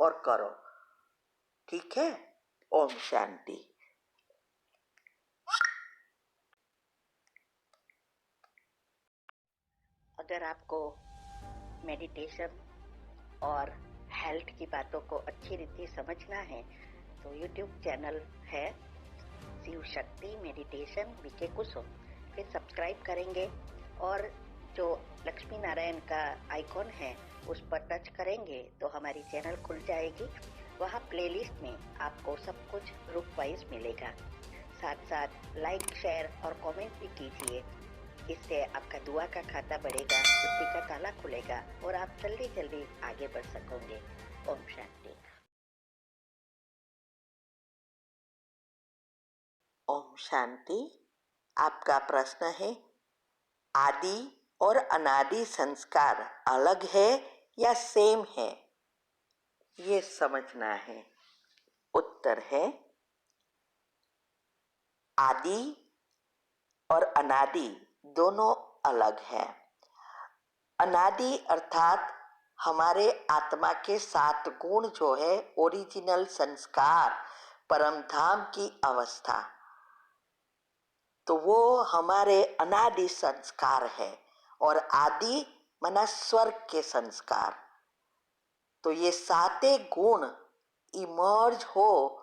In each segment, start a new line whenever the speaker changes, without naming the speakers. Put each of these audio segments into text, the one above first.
और करो। ठीक है? ओम शांति।
अगर आपको मेडिटेशन और हेल्थ की बातों को अच्छी रीति समझना है तो यूट्यूब चैनल है शिव शक्ति मेडिटेशन बीके कुसुम, फिर सब्सक्राइब करेंगे और जो लक्ष्मी नारायण का आइकॉन है उस पर टच करेंगे तो हमारी चैनल खुल जाएगी। वहाँ प्लेलिस्ट में आपको सब कुछ ग्रुप वाइज मिलेगा। साथ साथ लाइक शेयर और कमेंट भी कीजिए, इससे आपका दुआ का खाता बढ़ेगा, बुद्धि का ताला खुलेगा और आप जल्दी जल्दी आगे बढ़ सकोगे। ओम शांति।
ओम शांति। आपका प्रश्न है, आदि और अनादि संस्कार अलग है या सेम है, ये समझना है। उत्तर है, आदि और अनादि दोनों अलग है। अनादि अर्थात हमारे आत्मा के 7 गुण जो है, ओरिजिनल संस्कार, परम धाम की अवस्था, तो वो हमारे अनादि संस्कार है। और आदि माना स्वर्ग के संस्कार। तो ये 7 गुण इमर्ज हो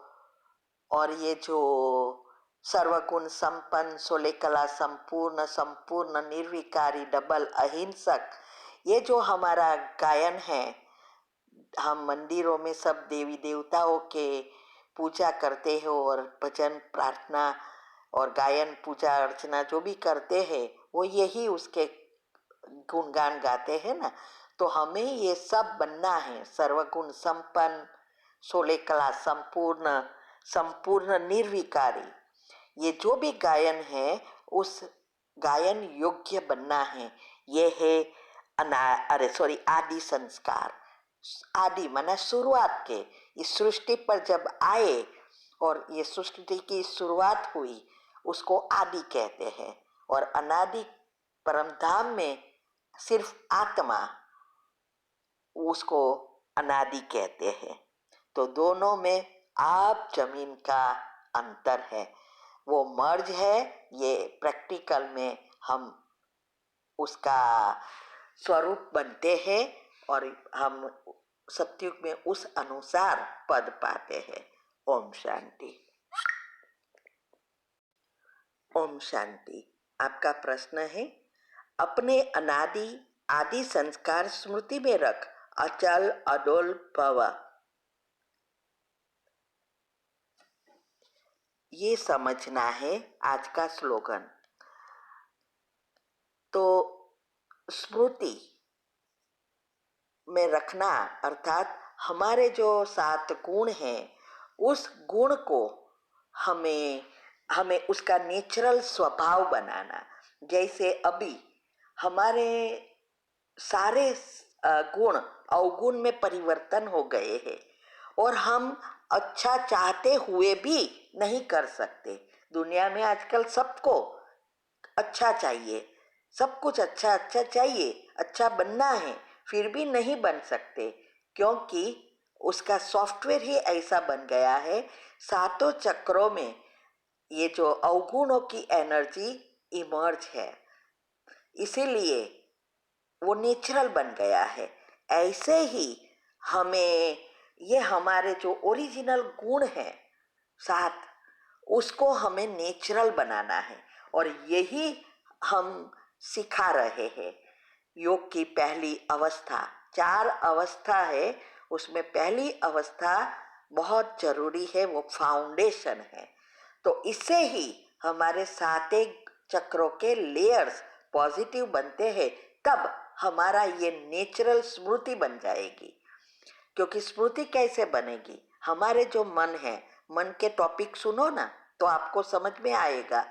और ये जो सर्वगुण संपन्न, 16 कला संपूर्ण, संपूर्ण निर्विकारी, डबल अहिंसक, ये जो हमारा गायन है, हम मंदिरों में सब देवी देवताओं के पूजा करते हैं और भजन प्रार्थना और गायन पूजा अर्चना जो भी करते हैं वो यही उसके गुणगान गाते हैं ना। तो हमें ये सब बनना है, सर्वगुण संपन्न, 16 कला संपूर्ण, संपूर्ण निर्विकारी। ये जो भी गायन है उस गायन योग्य बनना है। ये है आदि संस्कार। आदि माना शुरुआत के, इस सृष्टि पर जब आए और ये सृष्टि की शुरुआत हुई उसको आदि कहते हैं। और अनादि परमधाम में सिर्फ आत्मा, उसको अनादि कहते हैं। तो दोनों में आप जमीन का अंतर है, वो मर्ज है। ये प्रैक्टिकल में हम उसका स्वरूप बनते हैं और हम सत्युग में उस अनुसार पद पाते हैं। ओम शांति। ओम शांति। आपका प्रश्न है, अपने अनादि आदि संस्कार स्मृति में रख, अचल अडोल भव। ये समझना है आज का स्लोगन। तो स्मृति में रखना अर्थात हमारे जो 7 गुण हैं उस गुण को हमें उसका नेचुरल स्वभाव बनाना। जैसे अभी हमारे सारे गुण अवगुण में परिवर्तन हो गए हैं और हम अच्छा चाहते हुए भी नहीं कर सकते। दुनिया में आजकल सबको अच्छा चाहिए, सब कुछ अच्छा अच्छा चाहिए, अच्छा बनना है, फिर भी नहीं बन सकते क्योंकि उसका सॉफ्टवेयर ही ऐसा बन गया है। 7 चक्रों में ये जो अवगुणों की एनर्जी इमर्ज है, इसीलिए वो नेचुरल बन गया है। ऐसे ही हमें ये हमारे जो ओरिजिनल गुण हैं 7, उसको हमें नेचुरल बनाना है और यही हम सिखा रहे हैं। योग की पहली अवस्था, 4 अवस्था है, उसमें पहली अवस्था बहुत जरूरी है, वो फाउंडेशन है। तो इससे ही हमारे 7 चक्रों के लेयर्स पॉजिटिव बनते हैं, तब हमारा ये नेचुरल स्मृति बन जाएगी। क्योंकि स्मृति कैसे बनेगी, हमारे जो मन है, मन के टॉपिक सुनो ना तो आपको समझ में आएगा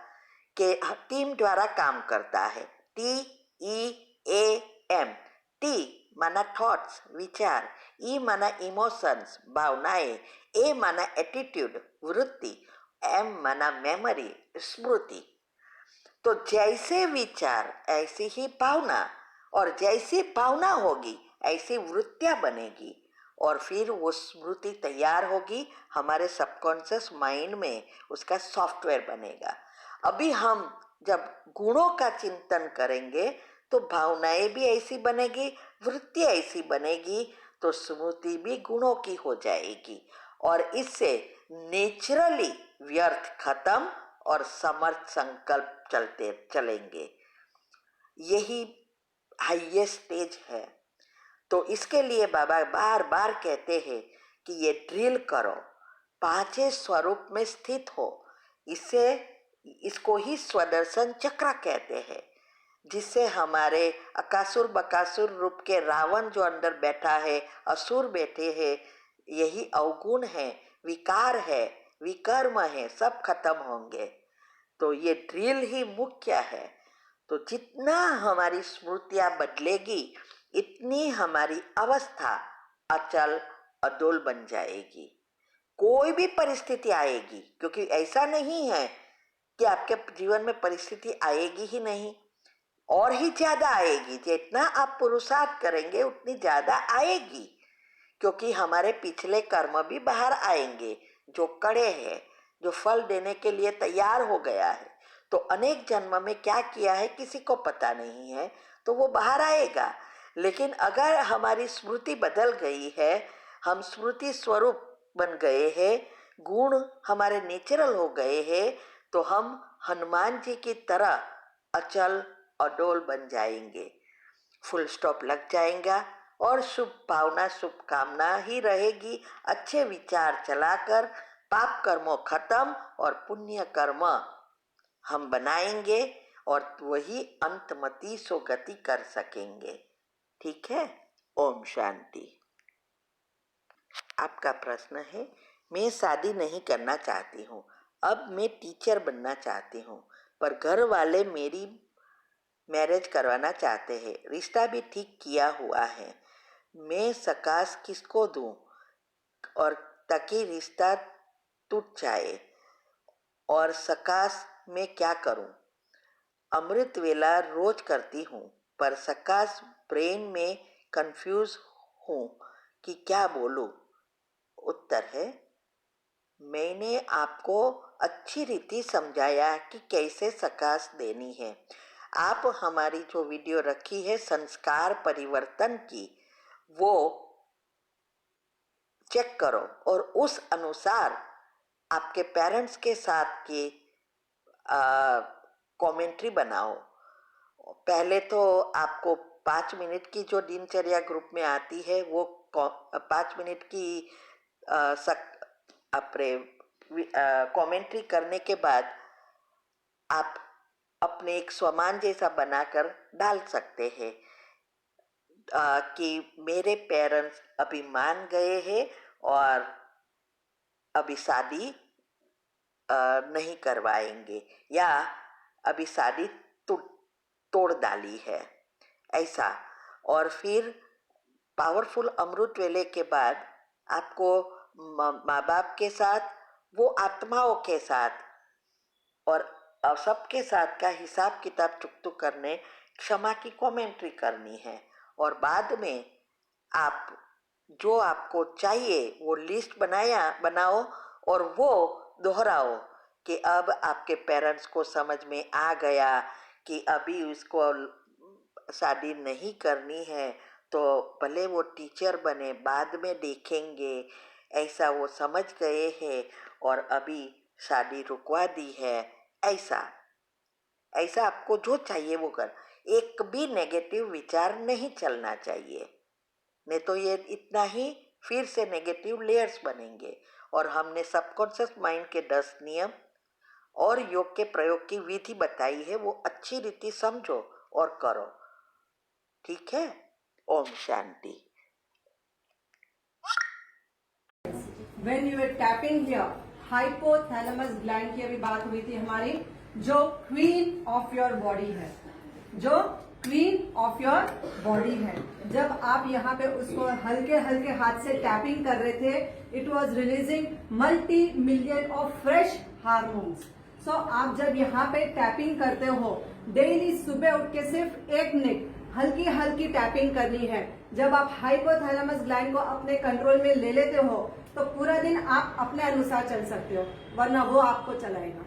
कि टीम द्वारा काम करता है। TEAM, टी माना थॉट्स विचार, ई माना इमोशंस भावनाएं, ए माना एटीट्यूड वृत्ति, एम माना मेमोरी स्मृति। तो जैसे विचार ऐसी ही भावना और जैसी भावना होगी ऐसी वृत्तियां बनेगी और फिर वो स्मृति तैयार होगी, हमारे सबकॉन्शियस माइंड में उसका सॉफ्टवेयर बनेगा। अभी हम जब गुणों का चिंतन करेंगे तो भावनाएं भी ऐसी बनेगी, वृत्ति ऐसी बनेगी, तो स्मृति भी गुणों की हो जाएगी और इससे नेचुरली व्यर्थ खत्म और समर्थ संकल्प चलते चलेंगे। यही हाईएस्ट स्टेज है। तो इसके लिए बाबा बार बार कहते हैं कि ये ड्रिल करो, पांचों स्वरूप में स्थित हो। इसको ही स्वदर्शन चक्र कहते हैं, जिससे हमारे अकासुर बकासुर रूप के रावण जो अंदर बैठा है, असुर बैठे हैं, यही अवगुण है, विकार है, विकर्म है, सब खत्म होंगे। तो ये ड्रिल ही मुख्य है। तो जितना हमारी स्मृतियां बदलेगी इतनी हमारी अवस्था अचल अडोल बन जाएगी। कोई भी परिस्थिति आएगी, क्योंकि ऐसा नहीं है कि आपके जीवन में परिस्थिति आएगी ही नहीं, और ही ज्यादा आएगी। जितना आप पुरुषार्थ करेंगे उतनी ज्यादा आएगी, क्योंकि हमारे पिछले कर्म भी बाहर आएंगे जो कड़े हैं, जो फल देने के लिए तैयार हो गया है। तो अनेक जन्म में क्या किया है किसी को पता नहीं है, तो वो बाहर आएगा। लेकिन अगर हमारी स्मृति बदल गई है, हम स्मृति स्वरूप बन गए हैं, गुण हमारे नेचुरल हो गए हैं, तो हम हनुमान जी की तरह अचल अडोल बन जाएंगे। फुल स्टॉप लग जाएगा और शुभ भावना शुभकामना ही रहेगी। अच्छे विचार चलाकर पाप कर्मों खत्म और पुण्य कर्म हम बनाएंगे और वही अंतमति सोगति कर सकेंगे। ठीक है। ओम शांति। आपका प्रश्न है, मैं शादी नहीं करना चाहती हूँ, अब मैं टीचर बनना चाहती हूँ, पर घर वाले मेरी मैरिज करवाना चाहते हैं, रिश्ता भी ठीक किया हुआ है, मैं सकाश किसको दूँ और ताकि रिश्ता टूट जाए, और सकाश में क्या करूँ? अमृत वेला रोज करती हूँ, पर सकाश ब्रेन में कंफ्यूज हूँ कि क्या बोलूँ। उत्तर है, मैंने आपको अच्छी रीति समझाया कि कैसे सकाश देनी है। आप हमारी जो वीडियो रखी है संस्कार परिवर्तन की, वो चेक करो और उस अनुसार आपके पेरेंट्स के साथ की कमेंट्री बनाओ। पहले तो आपको 5 मिनट की जो दिनचर्या ग्रुप में आती है, वो 5 मिनट की कमेंट्री करने के बाद आप अपने एक स्वमान जैसा बनाकर डाल सकते हैं कि मेरे पेरेंट्स अभी मान गए हैं और अभी शादी नहीं करवाएंगे, या अभी शादी तोड़ डाली है, ऐसा। और फिर पावरफुल अमृत वेले के बाद आपको माँ बाप के साथ, वो आत्माओं के साथ और सबके साथ का हिसाब किताब चुकतू करने, क्षमा की कमेंट्री करनी है। और बाद में आप जो आपको चाहिए वो लिस्ट बनाओ और वो दोहराओ कि अब आपके पेरेंट्स को समझ में आ गया कि अभी उसको शादी नहीं करनी है, तो भले वो टीचर बने, बाद में देखेंगे, ऐसा वो समझ गए हैं और अभी शादी रुकवा दी है। ऐसा आपको जो चाहिए वो कर। एक भी नेगेटिव विचार नहीं चलना चाहिए, नहीं तो ये इतना ही फिर से नेगेटिव लेयर्स बनेंगे। और हमने सबकॉन्शियस माइंड के 10 नियम और योग के प्रयोग की विधि बताई है, वो अच्छी रीति समझो और करो। ठीक है। Om Shanti.
When you were tapping here, hypothalamus gland की अभी बात हुई थी हमारी, जो क्वीन ऑफ योर बॉडी है, जो क्वीन ऑफ योर बॉडी है। जब आप यहाँ पे उसको हल्के हल्के हाथ से टैपिंग कर रहे थे, it was releasing multi million of fresh hormones. So आप जब यहाँ पे टैपिंग करते हो, डेली सुबह उठ के सिर्फ 1 मिनट हल्की हल्की टैपिंग करनी है। जब आप हाइपोथैलेमस ग्लैंड को अपने कंट्रोल में ले लेते हो तो पूरा दिन आप अपने अनुसार चल सकते हो, वरना वो आपको चलाएगा।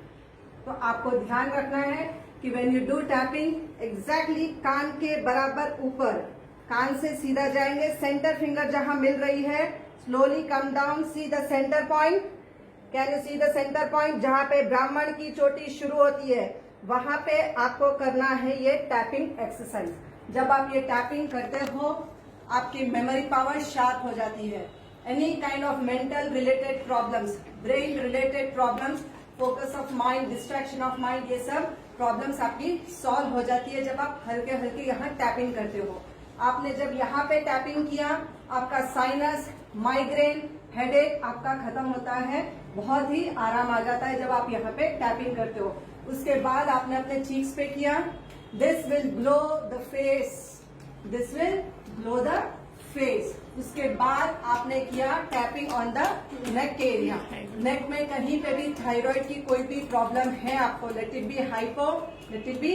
तो आपको ध्यान रखना है कि when you do tapping exactly कान के बराबर ऊपर, कान से सीधा जाएंगे, सेंटर फिंगर जहां मिल रही है, slowly come down, see the centre point. Can you see the centre point? जहां पे ब्राह्मण की चोटी शुरू होती है वहां पे आपको करना है ये टैपिंग एक्सरसाइज। जब आप ये टैपिंग करते हो आपकी मेमोरी पावर शार्प हो जाती है। Any kind of mental related problems, brain related problems, focus of mind, distraction of mind, ये सब प्रॉब्लम्स आपकी सॉल्व हो जाती है जब आप हल्के हल्के यहाँ टैपिंग करते हो। आपने जब यहाँ पे टैपिंग किया आपका साइनस, माइग्रेन, हेडेक आपका खत्म होता है, बहुत ही आराम आ जाता है जब आप यहाँ पे टैपिंग करते हो। उसके बाद आपने अपने चीक्स पे किया, this will glow the face, this will glow the face. उसके बाद आपने किया tapping on the neck area. Neck में कहीं पे भी थायराइड की कोई भी प्रॉब्लम है आपको, let it be hypo, let it be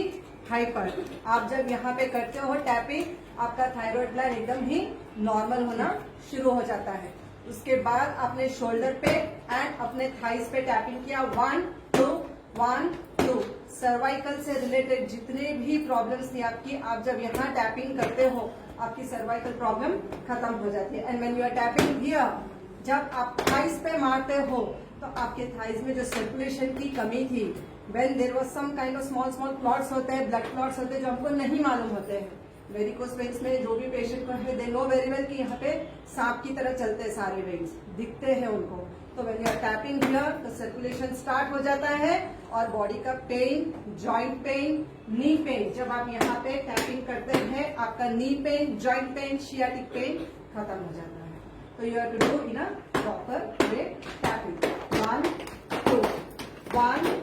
hyper, आप जब यहाँ पे करते हो टैपिंग आपका थायराइड ग्लैंड एकदम ही नॉर्मल होना शुरू हो जाता है। उसके बाद आपने शोल्डर पे एंड अपने थाइस पे टैपिंग किया, 1 2 1 2। सर्वाइकल से रिलेटेड जितने भी प्रॉब्लम्स थी आपकी, आप जब यहाँ टैपिंग करते हो आपकी सर्वाइकल प्रॉब्लम खत्म हो जाती है। And when you are tapping here, जब आप थाइस पे मारते हो तो आपके थाइस में जो सर्कुलेशन की कमी थी, when there was some kind of small small clots होते हैं, ब्लड क्लॉट्स होते हैं जो हमको नहीं मालूम होते हैं। वेरिकोस वेन्स में जो भी पेशेंट को है, दे नो वेरी वेल कि यहाँ पे सांप की तरह चलते हैं सारे वेन्स, दिखते हैं उनको। तो when you are tapping here तो सर्कुलेशन स्टार्ट हो जाता है और बॉडी का pain, joint pain, knee pain, जब आप यहाँ पे टैपिंग करते हैं आपका knee pain, joint pain, sciatic pain खत्म हो जाता है। तो you have to do in a proper way tapping. 1 2 1